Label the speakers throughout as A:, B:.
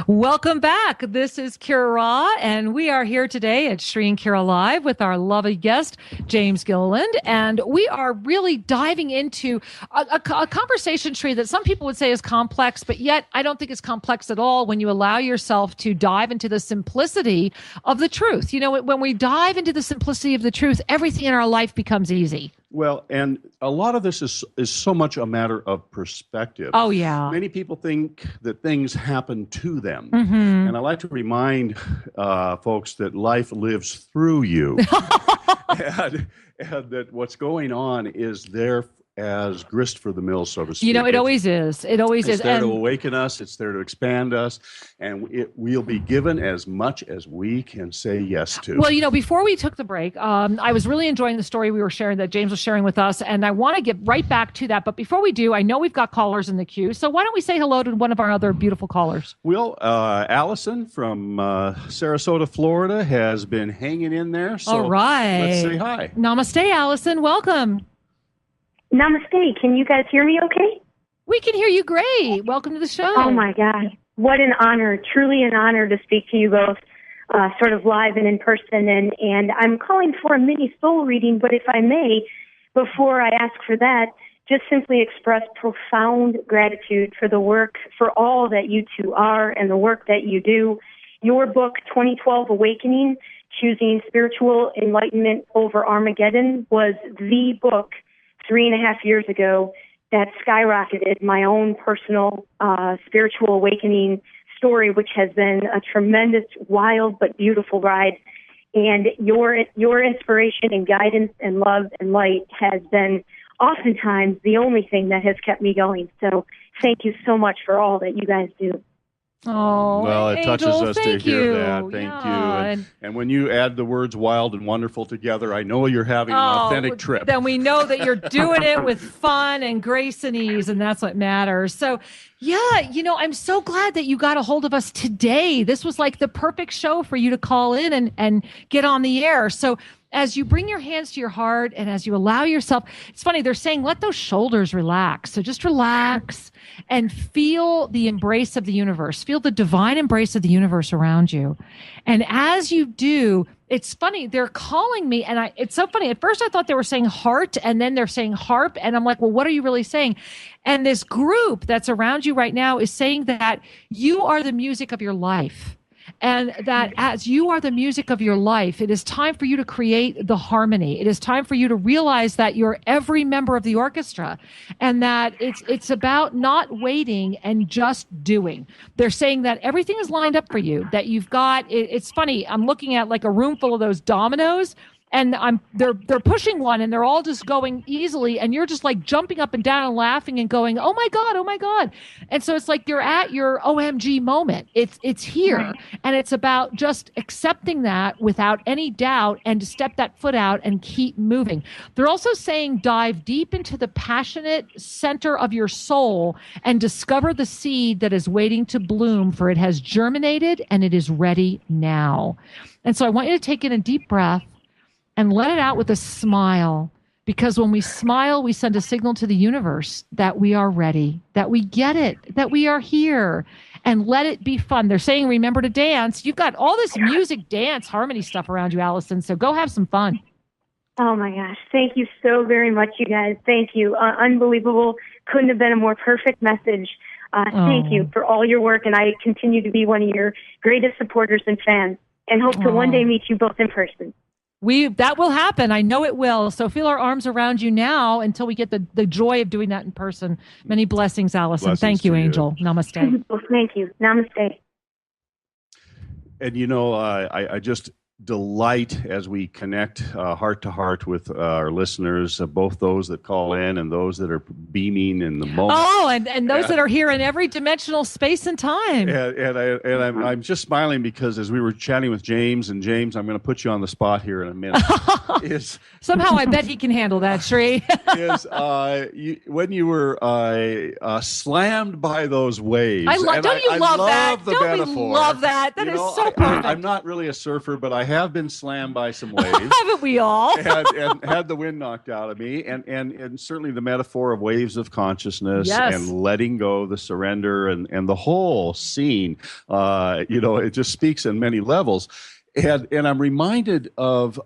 A: Welcome back. This is Kira, and we are here today at Sri and Kira Live with our lovely guest, James Gilliland. And we are really diving into a conversation tree that some people would say is complex, but yet I don't think it's complex at all when you allow yourself to dive into the simplicity of the truth. You know, when we dive into the simplicity of the truth, everything in our life becomes easy.
B: Well, and a lot of this is so much a matter of perspective.
A: Oh, yeah.
B: Many people think that things happen to them.
A: Mm-hmm.
B: And I like to remind folks that life lives through you. and that what's going on is there as grist for the mill, so to speak.
A: You know, it always is. It always is.
B: It's there to awaken us. It's there to expand us. And we'll be given as much as we can say yes to.
A: Well, you know, before we took the break, I was really enjoying the story we were sharing that James was sharing with us. And I want to get right back to that. But before we do, I know we've got callers in the queue. So why don't we say hello to one of our other beautiful callers?
B: Well, Allison from Sarasota, Florida has been hanging in there. So
A: all right.
B: Let's say hi.
A: Namaste, Allison. Welcome.
C: Namaste. Can you guys hear me okay?
A: We can hear you great. Welcome to the show.
C: Oh, my God. What an honor. Truly an honor to speak to you both sort of live and in person. And I'm calling for a mini soul reading, but if I may, before I ask for that, just simply express profound gratitude for the work, for all that you two are and the work that you do. Your book, 2012 Awakening, Choosing Spiritual Enlightenment Over Armageddon, was the book 3.5 years ago that skyrocketed my own personal spiritual awakening story, which has been a tremendous, wild, but beautiful ride. And your inspiration and guidance and love and light has been oftentimes the only thing that has kept me going. So thank you so much for all that you guys do.
A: Oh,
B: well, it touches
A: Angel,
B: us to hear
A: you.
B: that. Thank you. And when you add the words wild and wonderful together, I know you're having an authentic trip.
A: Then we know that you're doing it with fun and grace and ease, and that's what matters. So, yeah, you know, I'm so glad that you got a hold of us today. This was like the perfect show for you to call in and get on the air. So as you bring your hands to your heart and as you allow yourself, it's funny, they're saying, let those shoulders relax. So just relax and feel the embrace of the universe. Feel the divine embrace of the universe around you. And as you do, it's funny, they're calling me and it's so funny. At first I thought they were saying heart and then they're saying harp. And I'm like, well, what are you really saying? And this group that's around you right now is saying that you are the music of your life. And that as you are the music of your life, it is time for you to create the harmony. It is time for you to realize that you're every member of the orchestra and that it's about not waiting and just doing. They're saying that everything is lined up for you, that you've got, it's funny, I'm looking at like a room full of those dominoes. And they're pushing one and they're all just going easily. And you're just like jumping up and down and laughing and going, oh my God, oh my God. And so it's like you're at your OMG moment. It's here. Right. And it's about just accepting that without any doubt and to step that foot out and keep moving. They're also saying dive deep into the passionate center of your soul and discover the seed that is waiting to bloom, for it has germinated and it is ready now. And so I want you to take in a deep breath and let it out with a smile, because when we smile, we send a signal to the universe that we are ready, that we get it, that we are here, and let it be fun. They're saying, remember to dance. You've got all this music, dance, harmony stuff around you, Allison, so go have some fun.
C: Oh, my gosh. Thank you so very much, you guys. Thank you. Unbelievable. Couldn't have been a more perfect message. Thank you for all your work, and I continue to be one of your greatest supporters and fans, and hope to one day meet you both in person.
A: That will happen. I know it will. So feel our arms around you now until we get the joy of doing that in person. Many blessings, Allison.
B: Blessings.
A: Thank you, Angel. Namaste.
C: Thank you. Namaste.
B: And, you know, I just delight as we connect heart to heart with our listeners, both those that call in and those that are beaming in the moment.
A: Oh, and those that are here in every dimensional space and time.
B: And I'm just smiling because as we were chatting with James, and James, I'm going to put you on the spot here in a minute.
A: Somehow I bet he can handle that, Sri.
B: When you were slammed by those waves.
A: Don't you love that?
B: The
A: Don't
B: metaphor.
A: we love that? That is so perfect.
B: I'm not really a surfer, but I have been slammed by some waves.
A: Haven't we all?
B: and had the wind knocked out of me, and certainly the metaphor of waves of consciousness and letting go, the surrender, and the whole scene. It just speaks in many levels, and I'm reminded of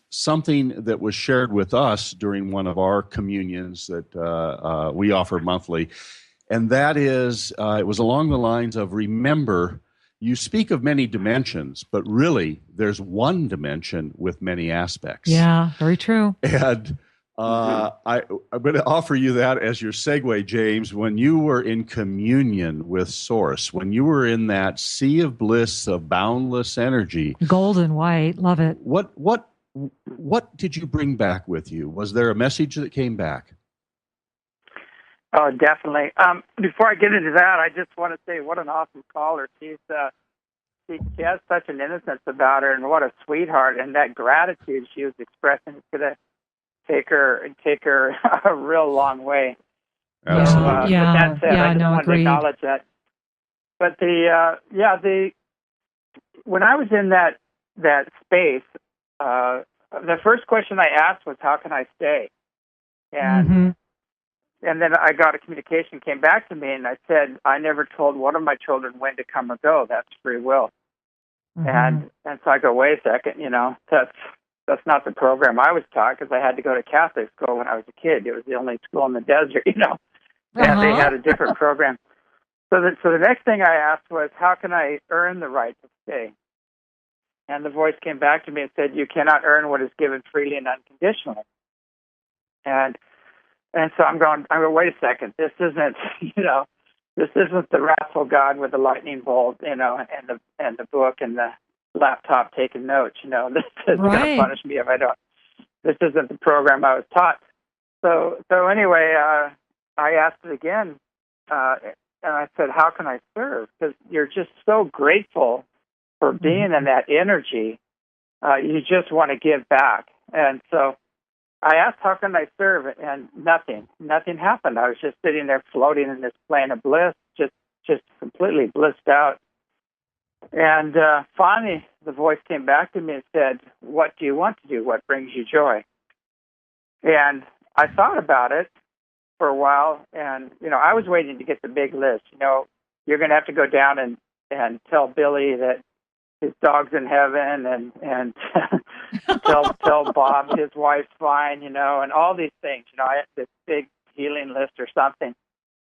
B: something that was shared with us during one of our communions that we offer monthly, and that is it was along the lines of, remember, you speak of many dimensions, but really there's one dimension with many aspects.
A: Yeah, very true.
B: And I'm going to offer you that as your segue, James. When you were in communion with Source, when you were in that sea of bliss of boundless energy,
A: golden white, love it.
B: What did you bring back with you? Was there a message that came back?
D: Oh, definitely. Before I get into that, I just want to say what an awesome caller. She has such an innocence about her, and what a sweetheart. And that gratitude she was expressing is going to take her a real long way.
B: Absolutely.
D: With that said, I just wanted
A: agreed.
D: to acknowledge that. But when I was in that space, the first question I asked was, "How can I stay?" And And then I got a communication came back to me, and I said, I never told one of my children when to come or go. That's free will. And so I go, wait a second, that's not the program I was taught, because I had to go to Catholic school when I was a kid. It was the only school in the desert, and they had a different program. So the next thing I asked was, how can I earn the right to stay? And the voice came back to me and said, you cannot earn what is given freely and unconditionally. And so I'm going, wait a second, this isn't, this isn't the wrathful God with the lightning bolt, and the book and the laptop taking notes, this is going to punish me if I don't. This isn't the program I was taught. So anyway, I asked it again, and I said, how can I serve? Because you're just so grateful for being in that energy. You just want to give back. And so I asked, how can I serve? And nothing happened. I was just sitting there floating in this plane of bliss, just completely blissed out. And finally, the voice came back to me and said, what do you want to do? What brings you joy? And I thought about it for a while, and, I was waiting to get the big list. You're going to have to go down and tell Billy that his dog's in heaven, and tell Bob his wife's fine, and all these things. I had this big healing list or something.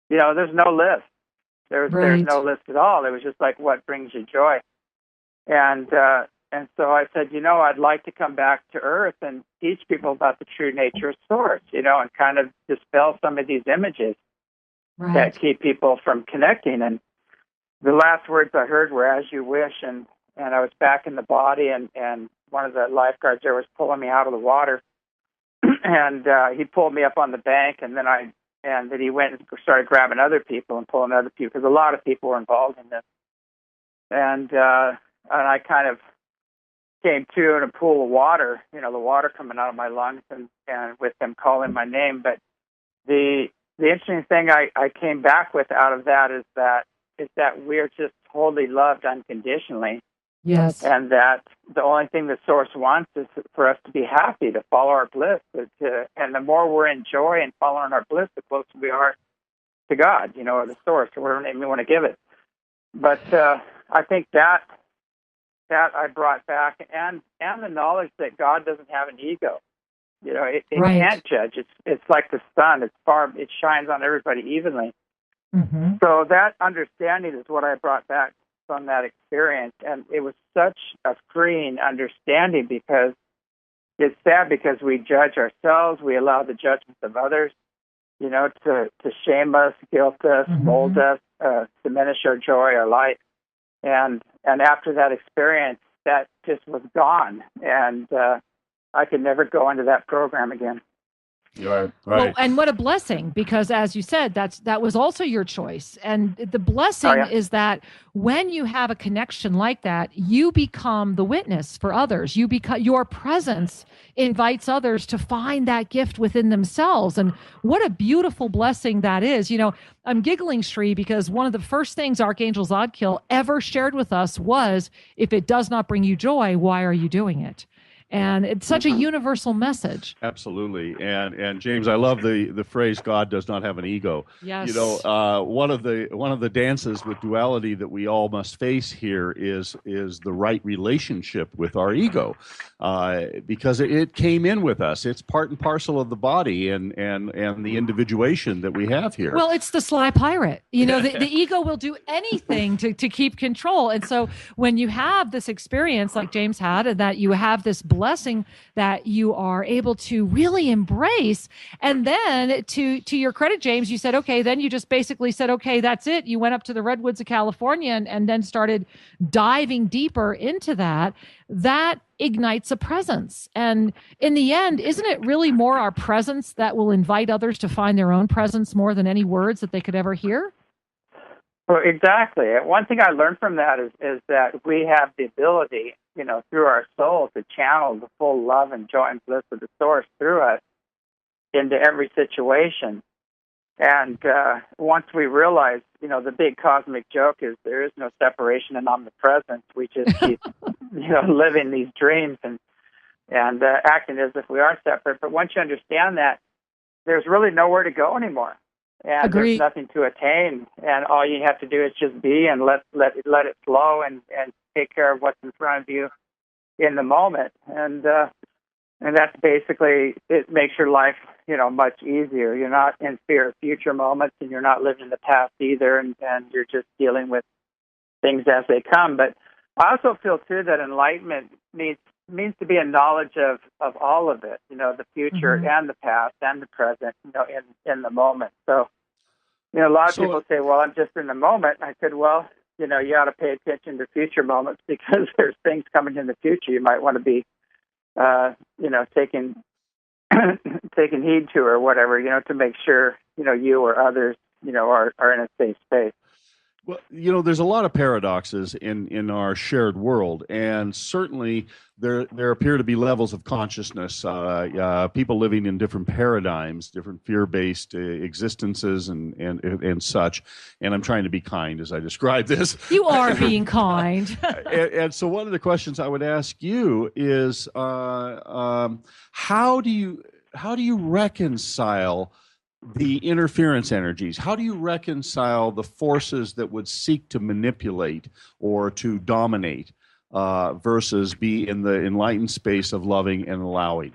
D: There's no list. There's no list at all. It was just like, what brings you joy? And so I said, I'd like to come back to Earth and teach people about the true nature of Source, and kind of dispel some of these images that keep people from connecting. And the last words I heard were, as you wish, and I was back in the body, and one of the lifeguards there was pulling me out of the water, and he pulled me up on the bank, and then he went and started grabbing other people and pulling other people, because a lot of people were involved in this. And I kind of came to in a pool of water, the water coming out of my lungs, and with them calling my name. But the interesting thing I came back with out of that is that we're just totally loved unconditionally.
A: Yes.
D: And that the only thing the Source wants is for us to be happy, to follow our bliss. And the more we're in joy and following our bliss, the closer we are to God, or the Source, or whatever name you want to give it. But I think that I brought back, and the knowledge that God doesn't have an ego. It can't judge. It's like the sun. It shines on everybody evenly. So that understanding is what I brought back from that experience, and it was such a freeing understanding, because it's sad because we judge ourselves, we allow the judgments of others, to shame us, guilt us, mold us, diminish our joy, our light, and after that experience, that just was gone, and I could never go into that program again.
B: Right.
A: Well, and what a blessing, because as you said, that was also your choice. And the blessing is that when you have a connection like that, you become the witness for others. You become, your presence invites others to find that gift within themselves. And what a beautiful blessing that is. I'm giggling, Sri, because one of the first things Archangel Zadkiel ever shared with us was, if it does not bring you joy, why are you doing it? And it's such a universal message.
B: Absolutely. And James, I love the phrase, God does not have an ego.
A: Yes.
B: One of the dances with duality that we all must face here is the right relationship with our ego, because it came in with us. It's part and parcel of the body and the individuation that we have here.
A: Well, it's the sly pirate. The ego will do anything to keep control. And so when you have this experience like James had, and that you have this blessing that you are able to really embrace, and then to your credit, James, you said, okay, then you just basically said, okay, that's it. You went up to the redwoods of California and then started diving deeper into that ignites a presence. And in the end, isn't it really more our presence that will invite others to find their own presence more than any words that they could ever hear?
D: Well, exactly. One thing I learned from that is that we have the ability, through our soul, to channel the full love and joy and bliss of the source through us into every situation. And once we realize, the big cosmic joke is there is no separation and omnipresence. We just keep, living these dreams and acting as if we are separate. But once you understand that, there's really nowhere to go anymore. And
A: Agreed.
D: There's nothing to attain. And all you have to do is just be and let it flow and take care of what's in front of you in the moment. And that's basically, it makes your life, much easier. You're not in fear of future moments, and you're not living in the past either, and you're just dealing with things as they come. But I also feel, too, that enlightenment means to be a knowledge of all of it, the future and the past and the present, in the moment. So, a lot of people say, well, I'm just in the moment. I said, well, you ought to pay attention to future moments, because there's things coming in the future you might want to be, taking heed to, or whatever, to make sure, you or others, are in a safe space.
B: Well, there's a lot of paradoxes in our shared world, and certainly there appear to be levels of consciousness, people living in different paradigms, different fear-based existences and such. And I'm trying to be kind as I describe this.
A: You are being kind.
B: and so one of the questions I would ask you is, how do you reconcile the interference energies? How do you reconcile the forces that would seek to manipulate or to dominate versus be in the enlightened space of loving and allowing?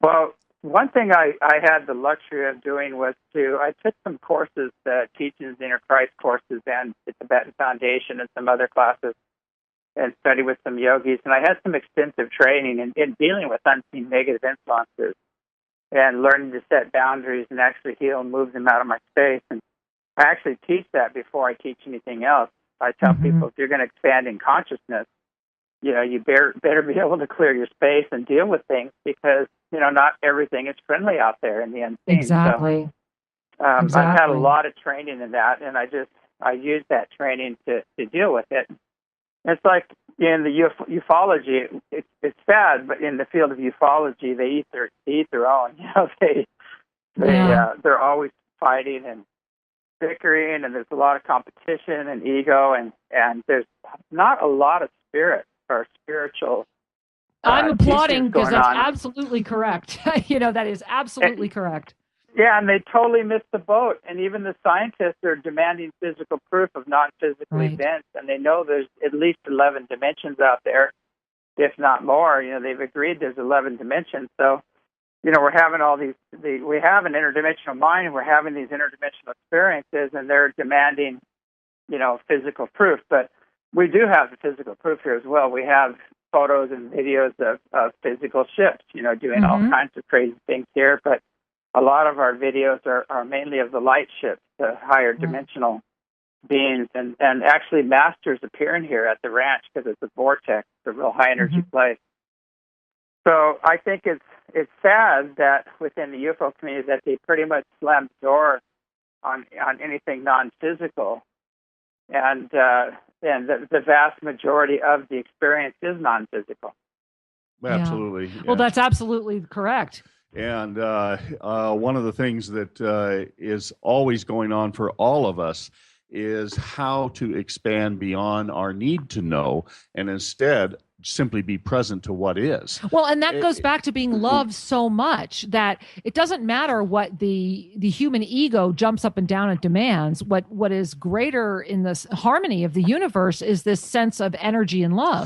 D: Well, one thing I had the luxury of doing was I took some courses, Teachings of Inner Christ courses, and the Tibetan Foundation, and some other classes, and studied with some yogis. And I had some extensive training in dealing with unseen negative influences, and learning to set boundaries and actually heal and move them out of my space. And I actually teach that before I teach anything else. I tell people, if you're going to expand in consciousness, you better be able to clear your space and deal with things, because, not everything is friendly out there in the unseen.
A: Exactly.
D: So, I've had a lot of training in that, and I use that training to deal with it. It's like in the ufology, it's sad, but in the field of ufology, they eat their own. They're always fighting and bickering, and there's a lot of competition and ego, and there's not a lot of spirit or spiritual.
A: I'm applauding, because that's absolutely correct. That is absolutely correct.
D: Yeah, and they totally missed the boat. And even the scientists are demanding physical proof of non-physical events, and they know there's at least 11 dimensions out there, if not more. They've agreed there's 11 dimensions. So, we're having all these. We have an interdimensional mind, and we're having these interdimensional experiences, and they're demanding, physical proof. But we do have the physical proof here as well. We have photos and videos of physical ships, doing all kinds of crazy things here, but a lot of our videos are mainly of the light ships, the higher dimensional beings, and actually masters appearing here at the ranch, because it's a vortex, it's a real high energy place. So I think it's sad that within the UFO community that they pretty much slam the door on anything non-physical, and the vast majority of the experience is non-physical.
B: Absolutely.
A: Yeah. Well, that's absolutely correct.
B: And one of the things that is always going on for all of us is how to expand beyond our need to know and instead simply be present to what is.
A: Well, and that goes back to being loved so much that it doesn't matter what the human ego jumps up and down and demands. What is greater in this harmony of the universe is this sense of energy and love.